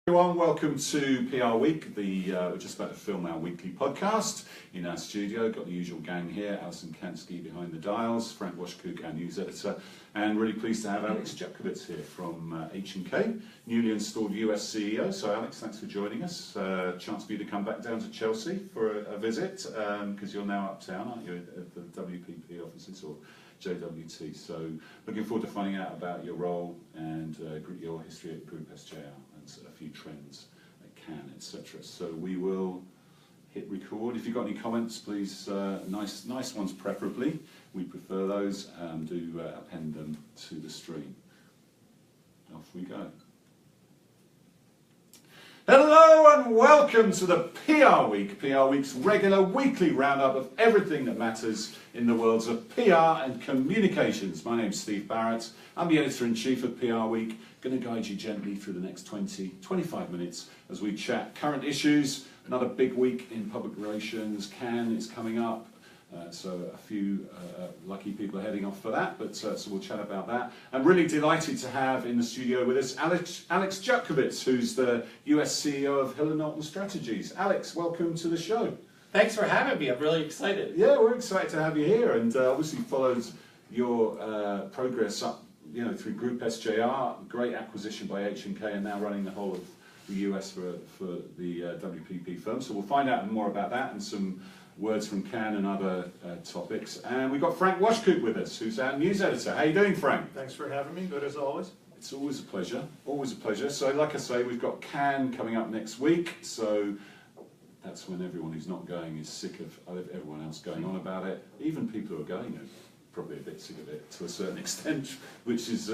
Everyone, welcome to PR Week. We're just about to film our weekly podcast in our studio. Got the usual gang here: Alton behind the dials, Frank Washkuch, our news editor, and really pleased to have Alex Jutkowitz here from H&K, newly installed US CEO. So, Alex, thanks for joining us. Chance for you to come back down to Chelsea for a visit because you're now uptown, aren't you, at the WPP offices or JWT? So, looking forward to finding out about your role and your history at Group SJR. A few trends at Cannes, etc. So we will hit record. If you've got any comments, please, nice ones preferably. We prefer those. Do append them to the stream. Off we go. Hello and welcome to the PR Week. PR Week's regular weekly roundup of everything that matters in the worlds of PR and communications. My name's Steve Barrett. I'm the editor-in-chief of PR Week. Going to guide you gently through the next 20-25 minutes as we chat current issues. Another big week in public relations. Cannes is coming up. So a few lucky people are heading off for that, but so we'll chat about that. I'm really delighted to have in the studio with us Alex Jutkowitz, who's the US CEO of Hill+Knowlton Strategies. Alex, welcome to the show. Thanks for having me. I'm really excited. Yeah, we're excited to have you here, and obviously followed your progress up, through Group SJR, great acquisition by H&K, and now running the whole of the US for the WPP firm. So we'll find out more about that and some words from Cannes and other topics. And we've got Frank Washkuch with us, who's our news editor. How you doing, Frank? Thanks for having me. Good as always. It's always a pleasure. Always a pleasure. So, like I say, we've got Cannes coming up next week. So that's when everyone who's not going is sick of everyone else going on about it. Even people who are going are probably a bit sick of it to a certain extent, which is.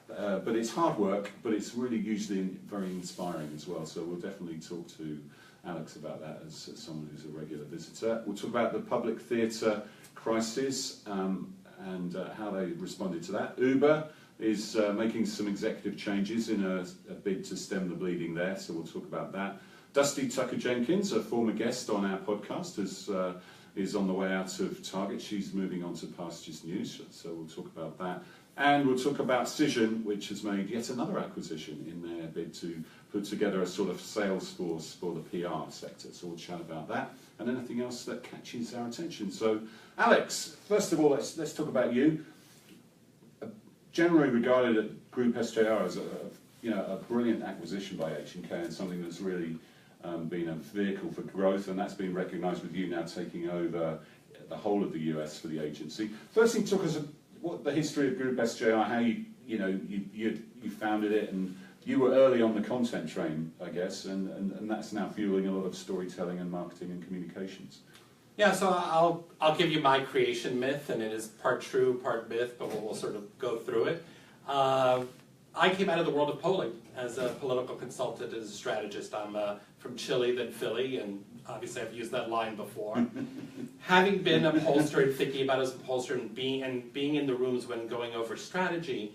But it's hard work, but it's really usually very inspiring as well. So we'll definitely talk to Alex about that as someone who's a regular visitor. We'll talk about the public theatre crisis and how they responded to that. Uber is making some executive changes in a bid to stem the bleeding there, so we'll talk about that. Dusty Tucker-Jenkins, a former guest on our podcast, is on the way out of Target. She's moving on to Pastures News, so we'll talk about that. And we'll talk about Cision, which has made yet another acquisition in their bid to put together a sort of Salesforce for the PR sector. So we'll chat about that and anything else that catches our attention. So, Alex, first of all, let's talk about you. Generally regarded at Group SJR as a brilliant acquisition by H&K and something that's really been a vehicle for growth, and that's been recognised with you now taking over the whole of the US for the agency. First thing, talk us what the history of Group SJR, how you founded it, and you were early on the content train, I guess, and that's now fueling a lot of storytelling and marketing and communications. Yeah, so I'll give you my creation myth, and it is part true, part myth, but we'll sort of go through it. I came out of the world of polling as a political consultant, as a strategist. I'm from Chile, then Philly, and obviously I've used that line before. Having been a pollster and thinking about it as a pollster and being in the rooms when going over strategy,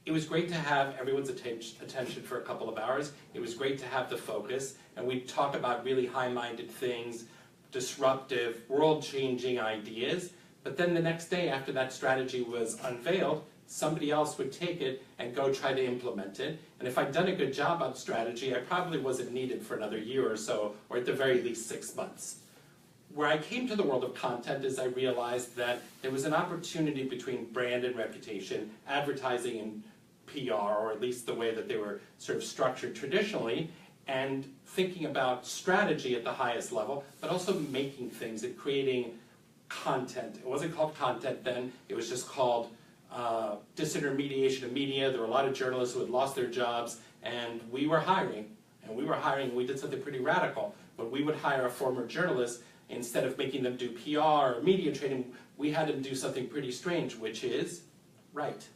it was great to have everyone's attention for a couple of hours. It was great to have the focus, and we'd talk about really high-minded things, disruptive, world-changing ideas, but then the next day after that strategy was unveiled, somebody else would take it and go try to implement it. And if I'd done a good job on strategy, I probably wasn't needed for another year or so, or at the very least 6 months. Where I came to the world of content is I realized that there was an opportunity between brand and reputation, advertising and PR, or at least the way that they were sort of structured traditionally, and thinking about strategy at the highest level, but also making things and creating content. It wasn't called content then, it was just called disintermediation of media. There were a lot of journalists who had lost their jobs, and we were hiring. We did something pretty radical. When we would hire a former journalist, instead of making them do PR or media training, we had them do something pretty strange, which is write.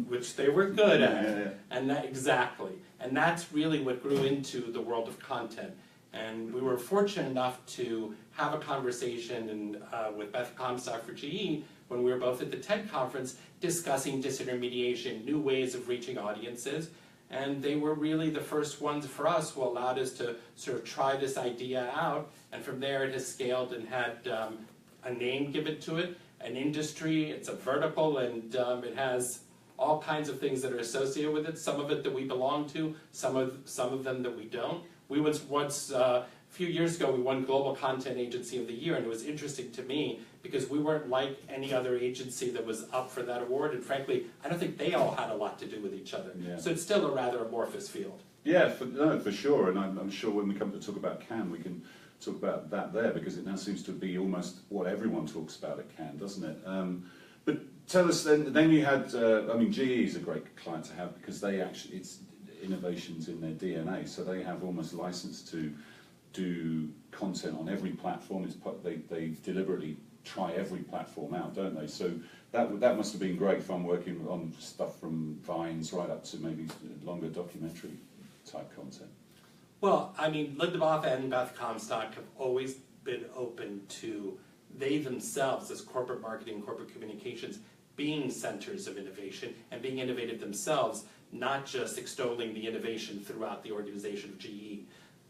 Which they were good at. Yeah. And that, exactly. And that's really what grew into the world of content. And we were fortunate enough to have a conversation with Beth Comstock for GE when we were both at the TED conference discussing disintermediation, new ways of reaching audiences. And they were really the first ones for us who allowed us to sort of try this idea out. And from there it has scaled and had a name given to it, an industry, it's a vertical, and it has all kinds of things that are associated with it, some of it that we belong to, some of them that we don't. We once a few years ago, we won Global Content Agency of the Year, and it was interesting to me because we weren't like any other agency that was up for that award, and frankly, I don't think they all had a lot to do with each other. Yeah. So it's still a rather amorphous field. Yeah, for sure, and I'm sure when we come to talk about Cannes, we can talk about that there, because it now seems to be almost what everyone talks about at Cannes, doesn't it? But tell us then you had, I mean, GE is a great client to have because they actually, it's innovations in their DNA, so they have almost license to do content on every platform. They deliberately try every platform out, don't they? So that must have been great fun working on stuff from Vines right up to maybe longer documentary type content. Well, I mean, Linda Boff and Beth Comstock have always been open to they themselves, as corporate marketing, corporate communications, being centers of innovation and being innovative themselves, not just extolling the innovation throughout the organization of GE.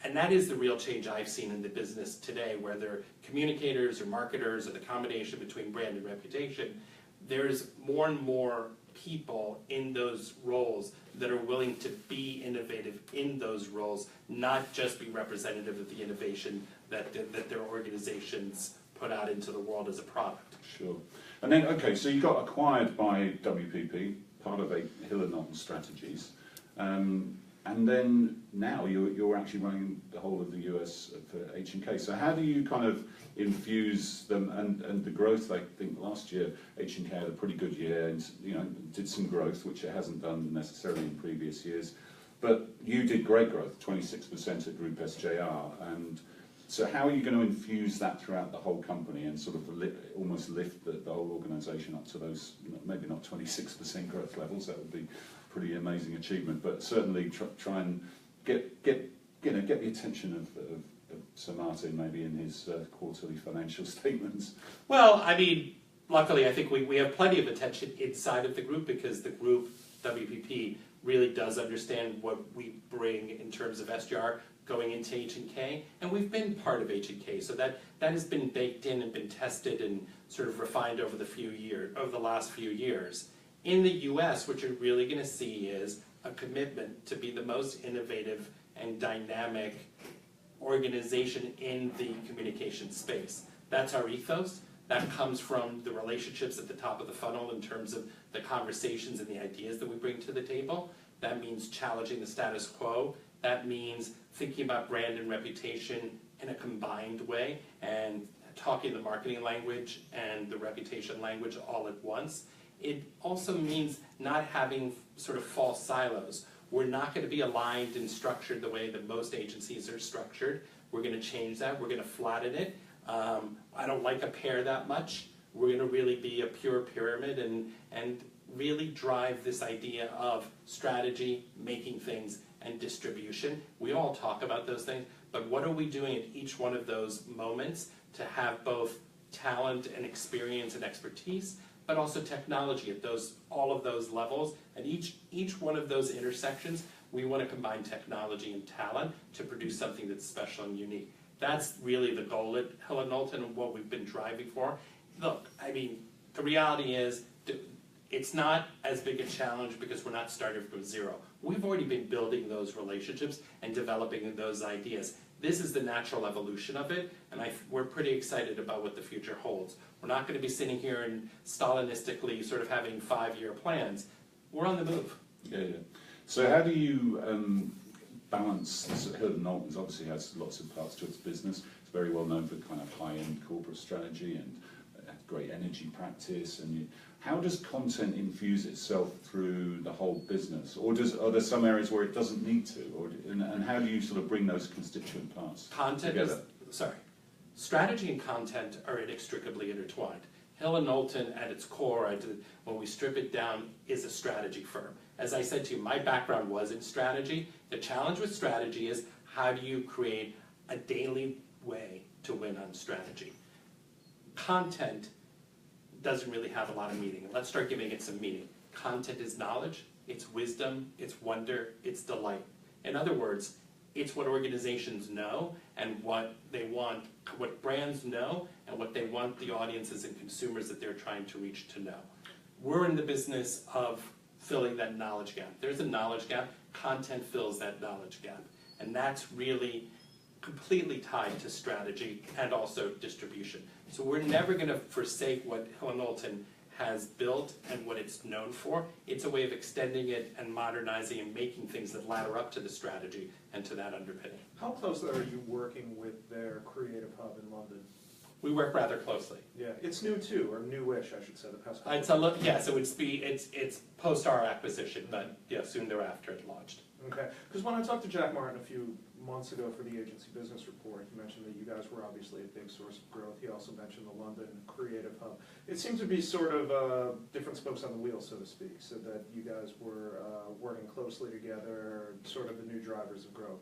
And that is the real change I've seen in the business today, whether communicators or marketers or the combination between brand and reputation. There's more and more people in those roles that are willing to be innovative in those roles, not just be representative of the innovation that their organizations put out into the world as a product. Sure. And then, okay, so you got acquired by WPP, part of a Hill+Knowlton strategies, and then now you're actually running the whole of the US for H&K. So how do you kind of infuse them and the growth? I think last year H&K had a pretty good year and did some growth, which it hasn't done necessarily in previous years. But you did great growth, 26% at Group SJR, and so how are you going to infuse that throughout the whole company and sort of almost lift the whole organisation up to those, maybe not 26% growth levels, that would be a pretty amazing achievement, but certainly try and get the attention of Sir Martin maybe in his quarterly financial statements? Well, I mean, luckily I think we have plenty of attention inside of the group because the group, WPP, really does understand what we bring in terms of SJR going into H&K, and we've been part of H&K, so that has been baked in and been tested and sort of refined over the last few years. In the US, what you're really going to see is a commitment to be the most innovative and dynamic organization in the communication space. That's our ethos. That comes from the relationships at the top of the funnel in terms of the conversations and the ideas that we bring to the table. That means challenging the status quo. That means thinking about brand and reputation in a combined way and talking the marketing language and the reputation language all at once. It also means not having sort of false silos. We're not going to be aligned and structured the way that most agencies are structured. We're going to change that. We're going to flatten it. I don't like a pear that much. We're going to really be a pure pyramid and really drive this idea of strategy, making things, and distribution. We all talk about those things, but what are we doing at each one of those moments to have both talent and experience and expertise, but also technology at all of those levels. At each one of those intersections, we want to combine technology and talent to produce something that's special and unique. That's really the goal at Hill+Knowlton and what we've been driving for. Look, I mean, the reality is it's not as big a challenge because we're not starting from zero. We've already been building those relationships and developing those ideas. This is the natural evolution of it, and we're pretty excited about what the future holds. We're not going to be sitting here and Stalinistically sort of having 5-year plans. We're on the move. Yeah. So how do you balance, Hill+Knowlton obviously has lots of parts to its business. It's very well known for kind of high-end corporate strategy and great energy practice. And how does content infuse itself through the whole business? Or are there some areas where it doesn't need to? And how do you sort of bring those constituent parts together? Strategy and content are inextricably intertwined. Hill+Knowlton at its core, when we strip it down, is a strategy firm. As I said to you, my background was in strategy. The challenge with strategy is how do you create a daily way to win on strategy? Content doesn't really have a lot of meaning. Let's start giving it some meaning. Content is knowledge, it's wisdom, it's wonder, it's delight. In other words, it's what organizations know and what they want, what brands know and what they want the audiences and consumers that they're trying to reach to know. We're in the business of filling that knowledge gap. There's a knowledge gap, content fills that knowledge gap. And that's really completely tied to strategy and also distribution. So we're never going to forsake what Hill+Knowlton has built and what it's known for. It's a way of extending it and modernizing and making things that ladder up to the strategy and to that underpinning. How closely are you working with their creative hub in London? We work rather closely. Yeah, it's new too, or newish, I should say, the past couple It's a look, yes, it's post our acquisition, but yeah, soon thereafter it launched. Okay, because when I talked to Jack Martin a few months ago for the agency business report, he mentioned that you guys were obviously a big source of growth. He also mentioned the London creative hub. It seemed to be sort of different spokes on the wheel, so to speak, so that you guys were working closely together, sort of the new drivers of growth.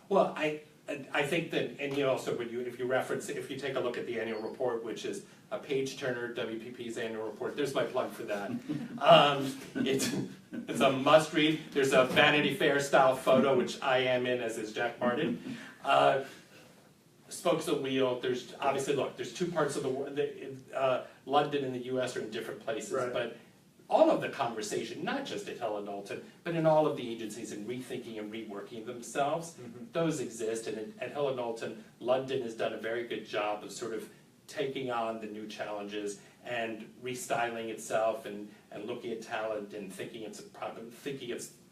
Well, I think that, and you also, if you take a look at the annual report, which is a page turner, WPP's annual report, there's my plug for that. It's a must read. There's a Vanity Fair style photo, which I am in, as is Jack Martin. Spokes of the wheel, there's obviously, look, there's two parts of the world. London and the US are in different places, right. But all of the conversation, not just at Hill+Knowlton, but in all of the agencies and rethinking and reworking themselves, those exist. And at Hill+Knowlton, London has done a very good job of sort of taking on the new challenges and restyling itself and looking at talent and thinking its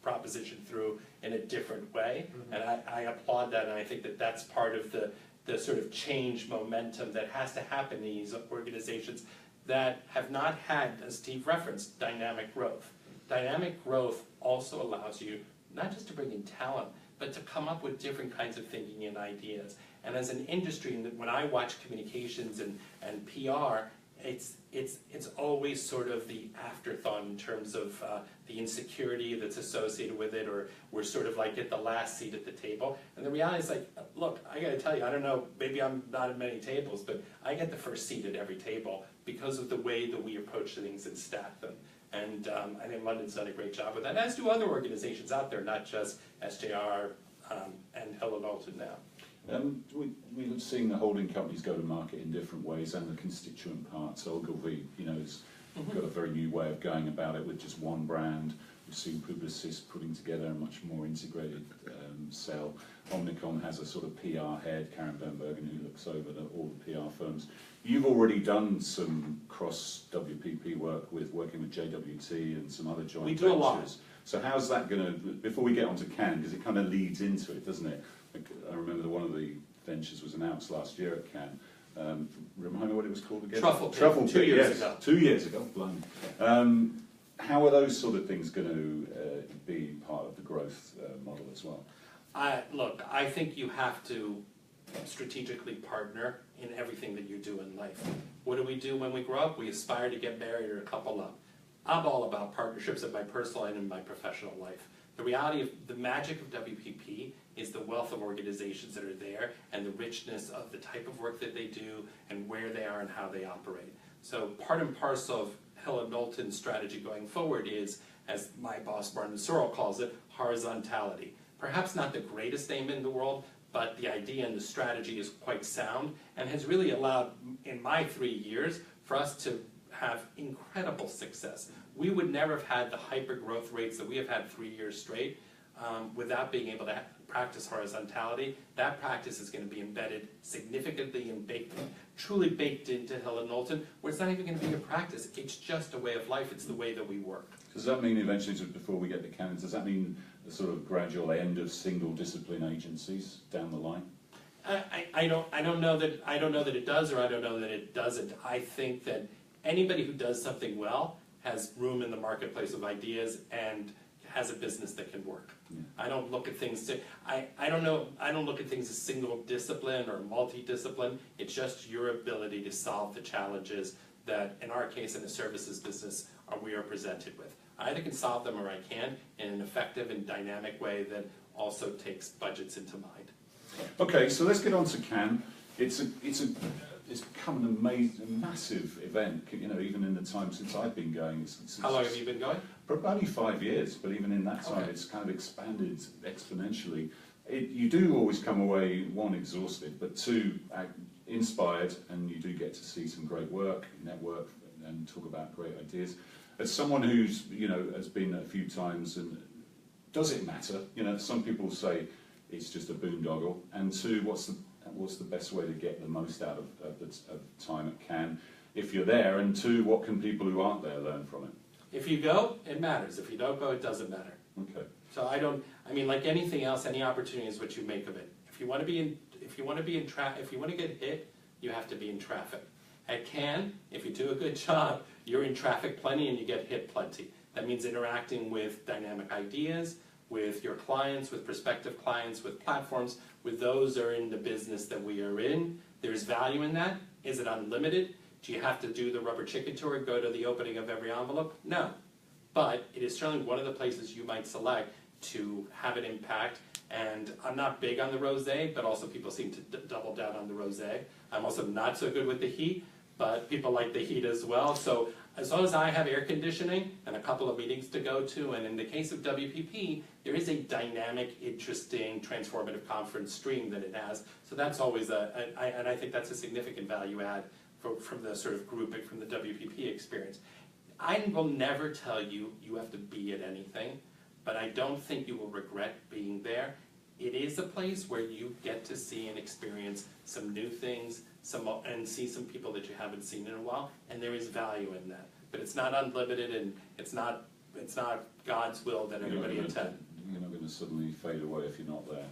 proposition through in a different way. And I applaud that, and I think that that's part of the sort of change momentum that has to happen in these organizations that have not had, as Steve referenced, dynamic growth. Dynamic growth also allows you not just to bring in talent, but to come up with different kinds of thinking and ideas. And as an industry, when I watch communications and PR, it's always sort of the afterthought in terms of the insecurity that's associated with it, or we're sort of like at the last seat at the table. And the reality is, like, look, I gotta tell you, I don't know, maybe I'm not at many tables, but I get the first seat at every table because of the way that we approach things and stack them. And I think London's done a great job with that, as do other organizations out there, not just SJR and Hill+Knowlton now. We've seen the holding companies go to market in different ways, and the constituent parts. Ogilvy, has got a very new way of going about it with just one brand. We've seen Publicis putting together a much more integrated sell. Omnicom has a sort of PR head, Karen Bernbergen, who looks over all the PR firms. You've already done some cross-WPP work working with JWT and some other joint ventures. We do a lot. So how's that going to, before we get onto Cannes, because it kind of leads into it, doesn't it? I remember one of the ventures was announced last year at Cannes. Remind me what it was called again? Truffle. 2 years ago. 2 years ago, blimey. How are those sort of things going to be part of the growth model as well? Look, I think you have to strategically partner in everything that you do in life. What do we do when we grow up? We aspire to get married or couple up. I'm all about partnerships in my personal and in my professional life. The reality of the magic of WPP is the wealth of organizations that are there and the richness of the type of work that they do and where they are and how they operate. So part and parcel of Hill+Knowlton's strategy going forward is, as my boss Martin Sorrell calls it, horizontality. Perhaps not the greatest name in the world, but the idea and the strategy is quite sound and has really allowed, in my 3 years, for us to have incredible success. We would never have had the hyper growth rates that we have had 3 years straight without being able to practice horizontality. That practice is going to be embedded significantly and truly baked into Hill+Knowlton, where it's not even going to be a practice. It's just a way of life. It's the way that we work. Does that mean eventually, just before we get to Cannes, does that mean the sort of gradual end of single discipline agencies down the line? I don't know that it does, or I don't know that it doesn't. I think that anybody who does something well has room in the marketplace of ideas and has a business that can work. Yeah. I don't look at things I don't look at things as single discipline or multi-discipline. It's just your ability to solve the challenges that, in our case, in the services business, we are presented with. I either can solve them or I can in an effective and dynamic way that also takes budgets into mind. Okay, so let's get on to Cannes. It's become an amazing, massive event. Even in the time since I've been going. How long have you been going? For about 5 years, but even in that time, It's kind of expanded exponentially. You do always come away, one, exhausted, but two, inspired, and you do get to see some great work, network, and talk about great ideas. as someone who's, has been a few times, and does it matter? Some people say it's just a boondoggle. And two, what's the best way to get the most out of time at Cannes if you're there? And two, what can people who aren't there learn from it? If you go, it matters. If you don't go, it doesn't matter. Okay. So like anything else, any opportunity is what you make of it. If you want to get hit, you have to be in traffic. At Cannes, if you do a good job, you're in traffic plenty and you get hit plenty. That means interacting with dynamic ideas, with your clients, with prospective clients, with platforms, with those who are in the business that we are in. There's value in that. Is it unlimited? Do you have to do the rubber chicken tour, go to the opening of every envelope? No. But it is certainly one of the places you might select to have an impact. And I'm not big on the rosé, but also people seem to double down on the rosé. I'm also not so good with the heat, but people like the heat as well. So as long as I have air conditioning and a couple of meetings to go to, and in the case of WPP, there is a dynamic, interesting, transformative conference stream that it has. So that's always and I think that's a significant value add from the sort of grouping from the WPP experience. I will never tell you you have to be at anything, but I don't think you will regret being there. It is a place where you get to see and experience some new things, and see some people that you haven't seen in a while, and there is value in that. But it's not unlimited, and it's not God's will that everybody attend. You're not going to suddenly fade away if you're not there.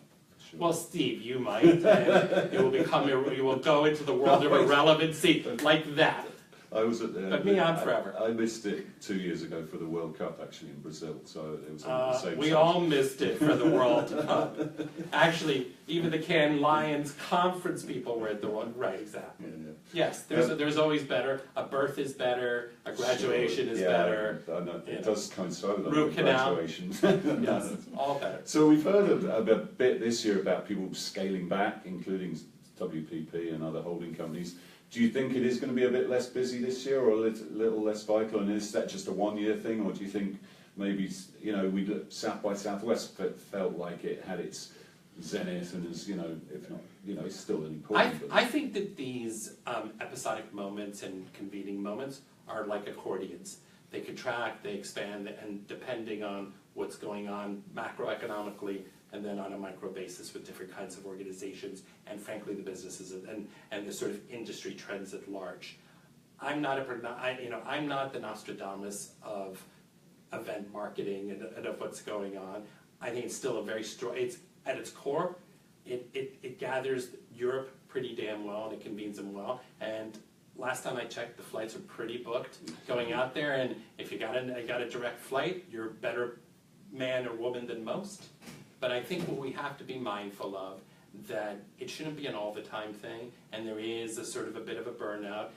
Sure. Well, Steve, you might, and you will go into the world of irrelevancy like that. I was at But me, I'm forever. I missed it 2 years ago for the World Cup, actually, in Brazil. So it was on the same We side. all missed it for the World Cup. Actually, even the Cannes Lions conference people were at the one. Right, exactly. Yeah. Yes, there's always better. A birth is better. A graduation is better. I know. It does coincide with Root canal. graduations. Yes, all better. So we've heard a bit this year about people scaling back, including WPP and other holding companies. Do you think it is going to be a bit less busy this year, or a little less vital? And is that just a one-year thing, or do you think maybe South by Southwest felt like it had its zenith, and is if not it's still an important. I think that these episodic moments and convening moments are like accordions. They contract, they expand, and depending on what's going on macroeconomically, and then on a micro basis with different kinds of organizations, and frankly the businesses and the sort of industry trends at large. I'm not the Nostradamus of event marketing and of what's going on. I think it's still a very strong. It's at its core, it gathers Europe pretty damn well, and it convenes them well. And last time I checked, the flights are pretty booked going out there. And if you got a direct flight, you're a better man or woman than most. But I think what we have to be mindful of, that it shouldn't be an all-the-time thing, and there is a sort of a bit of a burnout.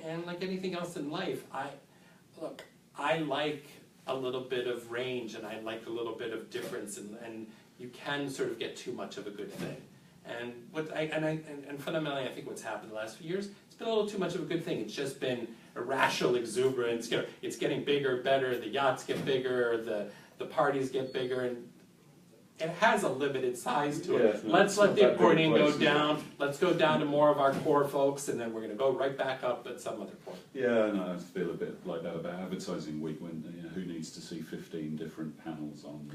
And like anything else in life, I like a little bit of range, and I like a little bit of difference, and you can sort of get too much of a good thing. And fundamentally, I think what's happened the last few years, it's been a little too much of a good thing. It's just been irrational exuberance. It's getting bigger, better. The yachts get bigger. The parties get bigger, and it has a limited size to it. Yeah, Let's let the accordion go down. Let's go down to more of our core folks, and then we're going to go right back up at some other point. Yeah, no, I feel a bit like that about Advertising Week, when who needs to see 15 different panels on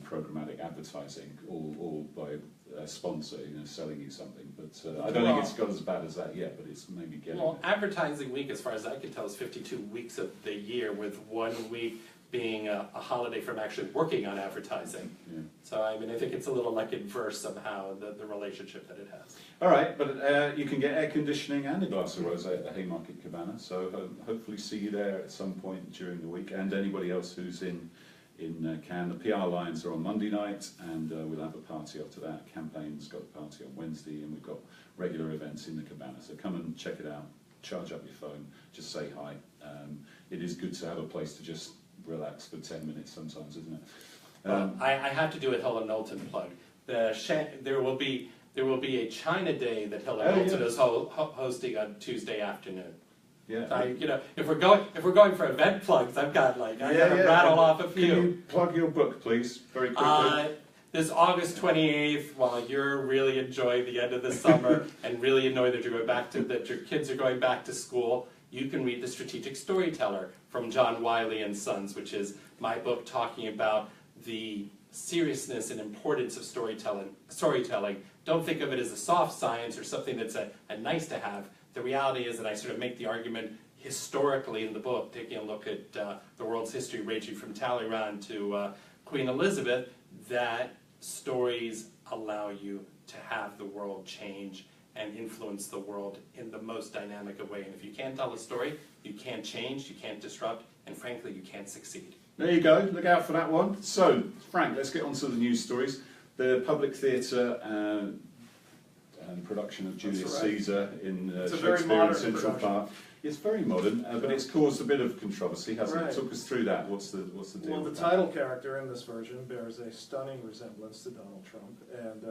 programmatic advertising, all by a sponsor selling you something. But I don't think it's got as bad as that yet, but it's maybe getting Well, there. Advertising Week, as far as I can tell, is 52 weeks of the year, with 1 week being a holiday from actually working on advertising. Yeah. So I think it's a little like inverse somehow, the relationship that it has. All right, but you can get air conditioning and a glass of rosé at the Haymarket Cabana, so hopefully see you there at some point during the week, and anybody else who's in Cannes. The PR lines are on Monday night, and we'll have a party after that. Campaign's got a party on Wednesday, and we've got regular events in the Cabana, so come and check it out, charge up your phone, just say hi. It is good to have a place to just relax for 10 minutes sometimes, isn't it? I have to do a Hill+Knowlton plug. There will be a China Day that Hill+Knowlton is hosting on Tuesday afternoon. Yeah. So if we're going for event plugs, I've got to rattle off a few. Can you plug your book, please, very quickly? This August 28th, while you're really enjoying the end of the summer and really annoyed that your kids are going back to school, you can read The Strategic Storyteller from John Wiley and Sons, which is my book talking about the seriousness and importance of storytelling. Don't think of it as a soft science or something that's a nice to have. The reality is that I sort of make the argument historically in the book, taking a look at the world's history ranging from Talleyrand to Queen Elizabeth, that stories allow you to have the world change and influence the world in the most dynamic of way. And if you can't tell a story, you can't change, you can't disrupt, and frankly, you can't succeed. There you go, look out for that one. So, Frank, let's get on to the news stories. The Public Theatre and production of Julius Caesar in Shakespeare in Central Park. It's very modern, but it's caused a bit of controversy, hasn't it? Talk us through that. What's the deal? Well, the title character in this version bears a stunning resemblance to Donald Trump, and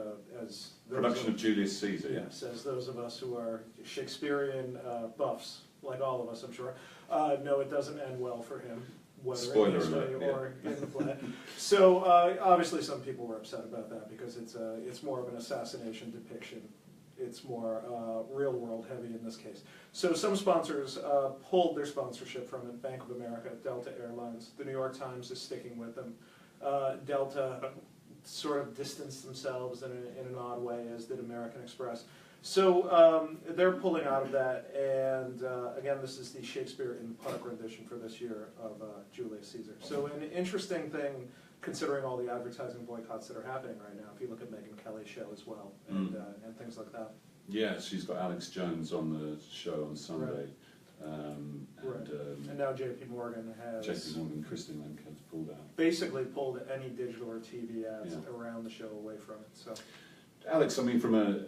as production of Julius Caesar. Yes, as those of us who are Shakespearean buffs, like all of us, I'm sure, know it doesn't end well for him, whether Spoiler in history alert, or in the play. So obviously, some people were upset about that because it's more of an assassination depiction. It's more real-world heavy in this case. So some sponsors pulled their sponsorship from it. Bank of America, Delta Airlines, the New York Times is sticking with them. Delta sort of distanced themselves in an odd way, as did American Express. So they're pulling out of that, and again, this is the Shakespeare in the Park rendition for this year of Julius Caesar. So an interesting thing, considering all the advertising boycotts that are happening right now, if you look at Megyn Kelly's show as well, and things like that. Yeah, she's got Alex Jones on the show on Sunday. Right. And now JP Morgan has... JP Morgan, Kristen Lemke has pulled out. Basically pulled any digital or TV ads around the show away from it. So, Alex, I mean, from a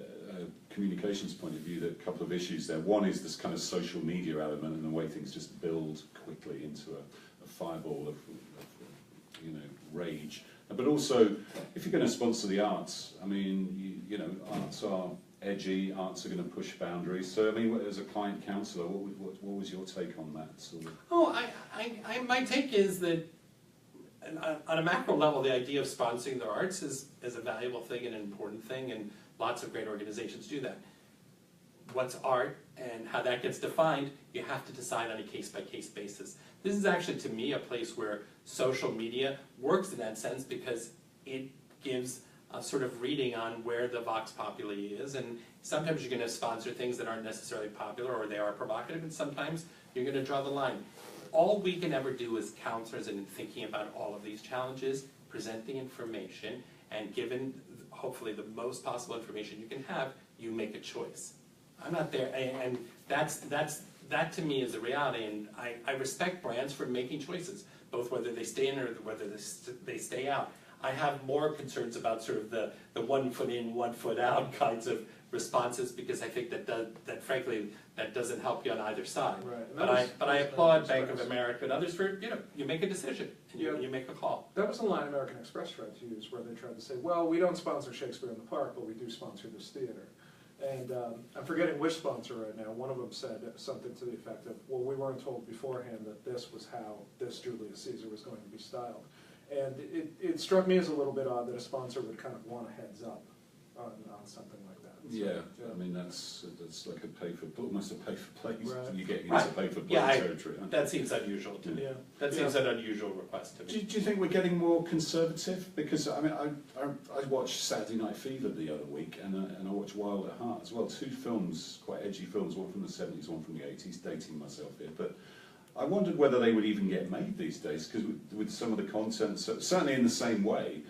communications point of view, there are a couple of issues there. One is this kind of social media element and the way things just build quickly into a fireball of rage. But also, if you're going to sponsor the arts, I mean, you know, arts are edgy, arts are going to push boundaries. So, I mean, as a client counsellor, what was your take on that sort of? Oh, my take is that on a macro level, the idea of sponsoring the arts is a valuable thing and an important thing, and lots of great organizations do that. What's art and how that gets defined, you have to decide on a case-by-case basis. This is actually, to me, a place where social media works in that sense because it gives a sort of reading on where the vox populi is, and sometimes you're going to sponsor things that aren't necessarily popular or they are provocative, and sometimes you're going to draw the line. All we can ever do as counselors in thinking about all of these challenges, present the information, and given hopefully the most possible information you can have, you make a choice. I'm not there, and that to me is a reality, and I respect brands for making choices, both whether they stay in or whether they stay out. I have more concerns about sort of the 1 foot in, 1 foot out kinds of responses, because I think that frankly that doesn't help you on either side. Right. But I applaud Bank of America and others for, you make a decision and you make a call. That was the line American Express tried to use, where they tried to say, well, we don't sponsor Shakespeare in the Park, but we do sponsor this theater. And I'm forgetting which sponsor right now. One of them said something to the effect of, well, we weren't told beforehand that this was how this Julius Caesar was going to be styled. And it struck me as a little bit odd that a sponsor would kind of want a heads up on something like that. So, yeah, I mean that's like almost a pay for play. Right. You get into pay for play territory. That seems unusual to me. That seems an unusual request to me. Do you think we're getting more conservative? Because I mean, I watched Saturday Night Fever the other week, and I watched Wild at Heart as well. 2 films, quite edgy films, one from the 70s, one from the 80s. Dating myself here, but I wondered whether they would even get made these days, because with some of the content, certainly in the same way,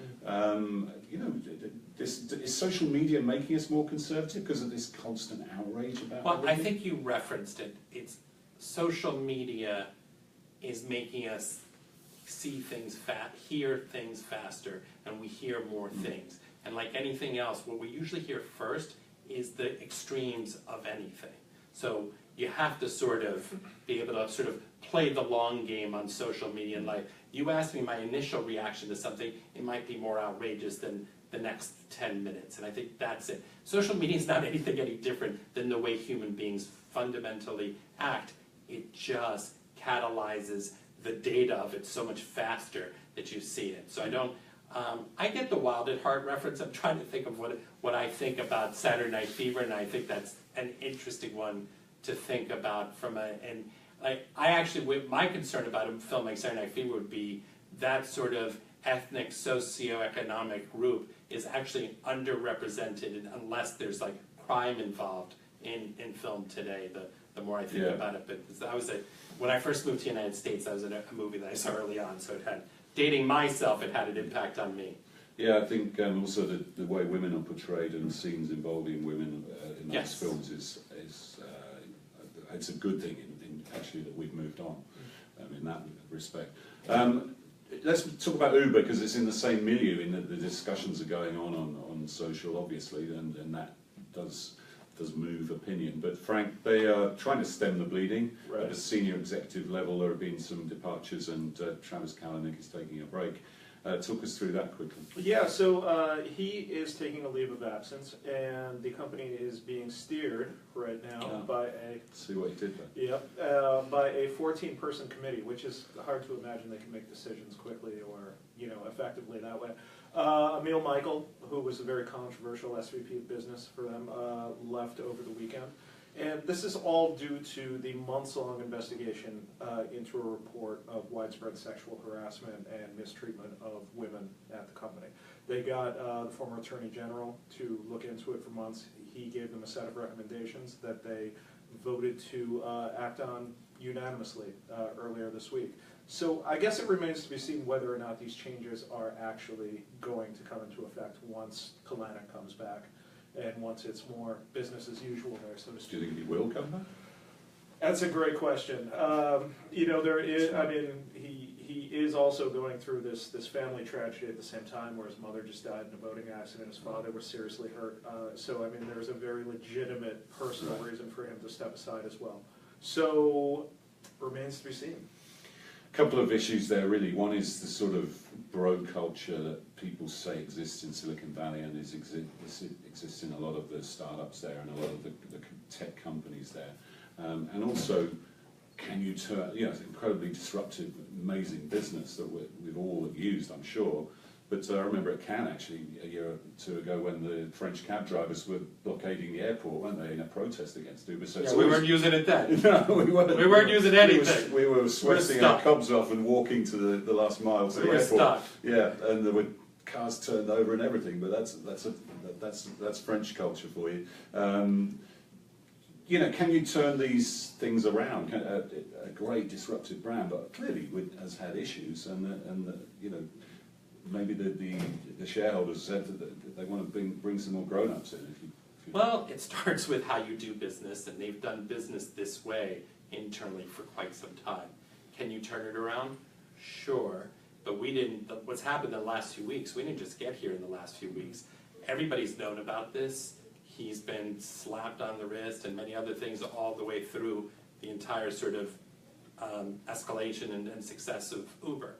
is social media making us more conservative because of this constant outrage about Well, everything? I think you referenced it. It's social media is making us see things hear things faster, and we hear more things. And like anything else, what we usually hear first is the extremes of anything. So you have to sort of be able to sort of play the long game on social media. And like you asked me my initial reaction to something, it might be more outrageous than the next 10 minutes. And I think that's it. Social media is not anything any different than the way human beings fundamentally act. It just catalyzes the data of it so much faster that you see it. So I don't, I get the Wild at Heart reference. I'm trying to think of what I think about Saturday Night Fever, and I think that's an interesting one to think about from and I actually, my concern about a film like Saturday Night Fever would be that sort of ethnic, socioeconomic group is actually underrepresented unless there's like crime involved in film today. The more I think about it, but I was when I first moved to the United States, I was in a movie that I saw early on, so it had, dating myself, it had an impact on me. Yeah, I think also the way women are portrayed and scenes involving women in those films is it's a good thing in actually that we've moved on in that respect. Let's talk about Uber, because it's in the same milieu in that the discussions are going on social, obviously, and that does move opinion. But Frank, they are trying to stem the bleeding. Right. At a senior executive level, there have been some departures, and Travis Kalanick is taking a break. Talk us through that quickly. Yeah, so he is taking a leave of absence, and the company is being steered right now by a... See what he did there. Yep, by a 14-person committee, which is hard to imagine they can make decisions quickly or, effectively that way. Emil Michael, who was a very controversial SVP of business for them, left over the weekend. And this is all due to the months-long investigation into a report of widespread sexual harassment and mistreatment of women at the company. They got the former Attorney General to look into it for months. He gave them a set of recommendations that they voted to act on unanimously earlier this week. So I guess it remains to be seen whether or not these changes are actually going to come into effect once Kalanick comes back. And once it's more business as usual there, so to speak. Do you think he will come back? That's a great question. There is, he is also going through this family tragedy at the same time, where his mother just died in a boating accident, his father was seriously hurt. There's a very legitimate personal reason for him to step aside as well. So, remains to be seen. A couple of issues there, really. One is the sort of bro culture that people say exists in Silicon Valley and exists in a lot of the startups there and a lot of the tech companies there. And also, can you turn, it's an incredibly disruptive, amazing business that we've all used, I'm sure. But I remember at Cannes, actually, a year or two ago, when the French cab drivers were blockading the airport, weren't they, in a protest against Uber? So we weren't using it then. No, we weren't. We weren't using anything. We were sweating our cobs off and walking to the last mile to the airport. Stuck. Yeah, and there were cars turned over and everything. But that's French culture for you. Can you turn these things around? A great disruptive brand, but clearly has had issues, and maybe the shareholders said that they want to bring some more grown-ups in. Well, it starts with how you do business, and they've done business this way internally for quite some time. Can you turn it around? Sure, but we didn't. What's happened in the last few weeks, we didn't just get here in the last few weeks. Everybody's known about this. He's been slapped on the wrist and many other things all the way through the entire sort of escalation and success of Uber.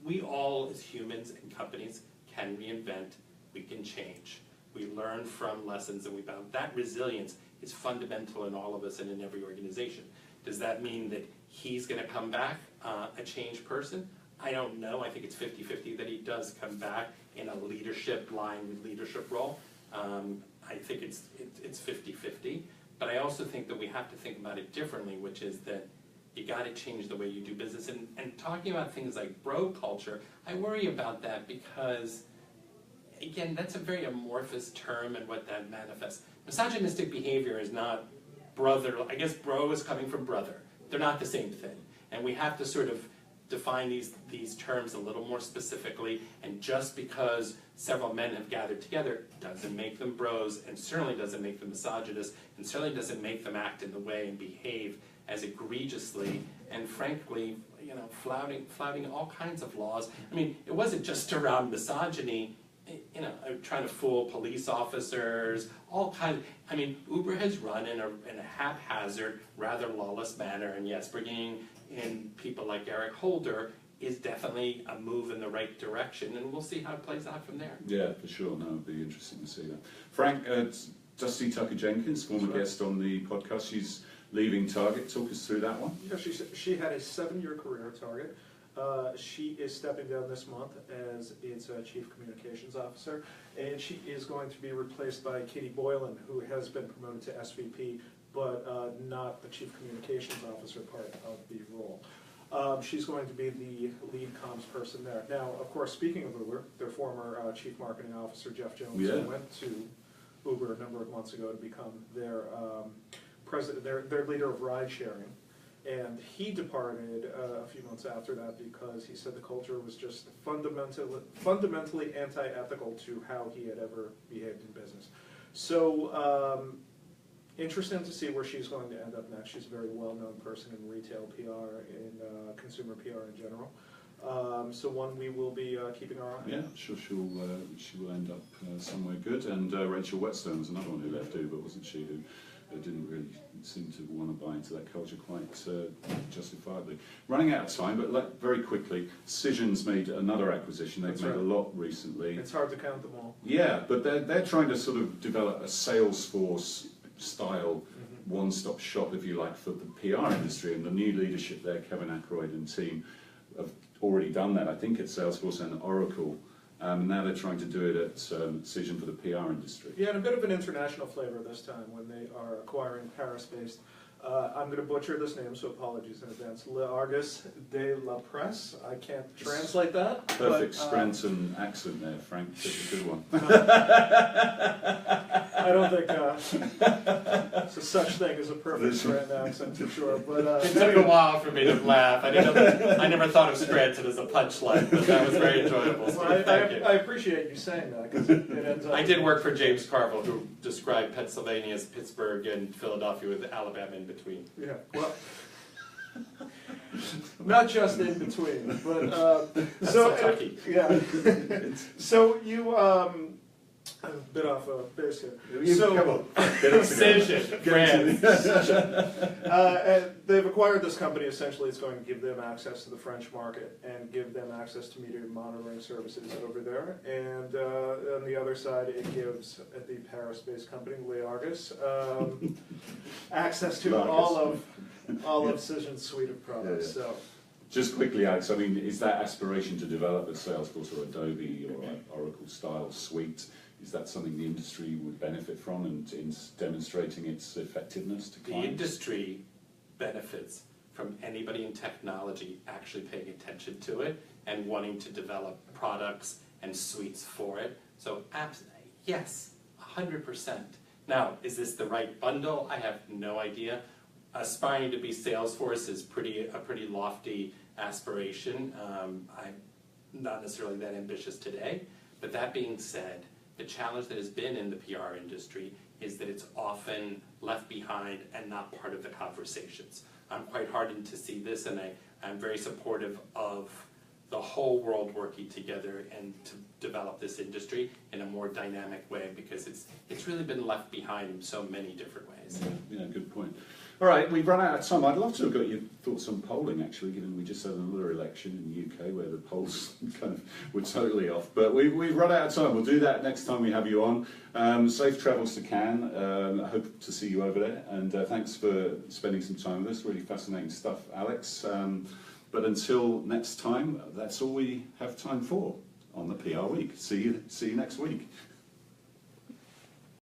We all, as humans and companies, can reinvent, we can change. We learn from lessons, and we found that resilience is fundamental in all of us and in every organization. Does that mean that he's going to come back a changed person? I don't know. I think it's 50-50 that he does come back in a leadership role. I think it's 50-50. But I also think that we have to think about it differently, which is that you got to change the way you do business. And talking about things like bro culture, I worry about that because, again, that's a very amorphous term and what that manifests. Misogynistic behavior is not brother. I guess bro is coming from brother. They're not the same thing. And we have to sort of define these terms a little more specifically. And just because several men have gathered together doesn't make them bros, and certainly doesn't make them misogynist, and certainly doesn't make them act in the way and behave as egregiously and frankly, flouting all kinds of laws. I mean, it wasn't just around misogyny, trying to fool police officers, all kinds. I mean, Uber has run in a haphazard, rather lawless manner, and yes, bringing in people like Eric Holder is definitely a move in the right direction, and we'll see how it plays out from there. Yeah, for sure. No, it'd be interesting to see that. Frank, Dusty Tucker-Jenkins, former guest on the podcast, she's leaving Target. Talk us through that one. Yeah, she had a 7-year career at Target. She is stepping down this month as its Chief Communications Officer, and she is going to be replaced by Katie Boylan, who has been promoted to SVP but not the Chief Communications Officer part of the role. She's going to be the lead comms person there. Now, of course, speaking of Uber, their former Chief Marketing Officer, Jeff Jones, who went to Uber a number of months ago to become their president, their leader of ride sharing. And he departed a few months after that because he said the culture was just fundamentally anti-ethical to how he had ever behaved in business. So, interesting to see where she's going to end up next. She's a very well-known person in retail PR, in consumer PR in general. So one we will be keeping our eye on. Yeah, sure she will end up somewhere good. And Rachel Whetstone was another one who left Uber, wasn't she? Who didn't really seem to want to buy into that culture quite justifiably. Running out of time, but very quickly, Cision's made another acquisition. They've made a lot recently. It's hard to count them all. Yeah, but they're trying to sort of develop a Salesforce style one-stop shop, if you like, for the PR industry. And the new leadership there, Kevin Ackroyd and team, have already done that, I think, at Salesforce and Oracle. Now they're trying to do it at Cision for the PR industry. Yeah, and a bit of an international flavor this time when they are acquiring Paris-based. I'm going to butcher this name, so apologies in advance. L'Argus de la Presse. I can't translate that. Perfect Scranton accent there, Frank. That's a good one. I don't think there's a such thing as a perfect Scranton accent for sure. But it took a while for me to laugh. I never thought of Scranton as a punchline, but that was very enjoyable. Well, Thank you. I appreciate you saying that because it ends up. I did work for James Carville, who described Pennsylvania as Pittsburgh and Philadelphia with Alabama in between. Yeah, well, not just in between, but so Kentucky. yeah. So you a bit off base here. So come on, Cision, France. and they've acquired this company. Essentially, it's going to give them access to the French market and give them access to media monitoring services over there. And on the other side, it gives the Paris-based company, L'Argus, access to all of Cision's suite of products. Yeah, yeah. So. Just quickly, Alex, I mean, is that aspiration to develop a Salesforce or Adobe or Oracle-style suite, is that something the industry would benefit from and in demonstrating its effectiveness to clients? The industry benefits from anybody in technology actually paying attention to it and wanting to develop products and suites for it. So, yes, 100%. Now, is this the right bundle? I have no idea. Aspiring to be Salesforce is a pretty lofty aspiration. I'm not necessarily that ambitious today, but that being said, the challenge that has been in the PR industry is that it's often left behind and not part of the conversations. I'm quite heartened to see this, and I'm very supportive of the whole world working together and to develop this industry in a more dynamic way, because it's really been left behind in so many different ways. Yeah, good point. All right, we've run out of time. I'd love to have got your thoughts on polling, actually, given we just had another election in the UK where the polls kind of were totally off. But we've run out of time. We'll do that next time we have you on. Safe travels to Cannes. I hope to see you over there. And thanks for spending some time with us. Really fascinating stuff, Alex. But until next time, that's all we have time for on the PR Week. See you next week.